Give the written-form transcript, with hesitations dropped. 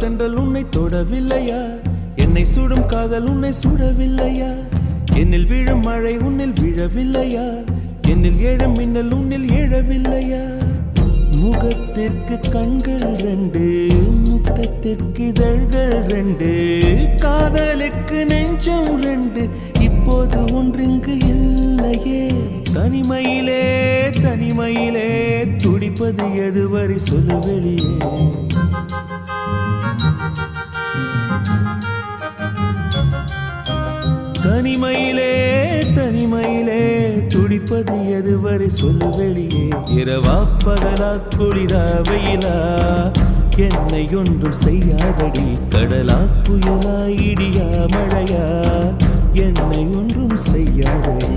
தென்றல் உன்னை தொடவில்லையா? என்னை சுடும் காதல் உன்னை சுடவில்லையா? என்னில் விழும் மழை உன்னில் விழவில்லையா? என்னில் ஏழும் மின்னல் உன்னில் ஏழவில்லையா? முகத்திற்கு கண்கள் ரெண்டு, முத்தத்திற்கு இதழ்கள் ரெண்டு, காதலுக்கு நெஞ்சம் ரெண்டு, இப்போது ஒன்றிங்கு இல்லையே. தனிமையிலே தனிமையிலே துடிப்பது எதுவரை சொல்லு வெளியே. தனிமையிலே தனிமையிலே துடிப்பது எதுவரை சொல்லு வெளியே. இரவா பகலா குளிரா வெயிலா என்னை ஒன்றும் செய்யாதடி. கடலா புயலா இடியா மழையா என்னை ஒன்றும் செய்யாதடி.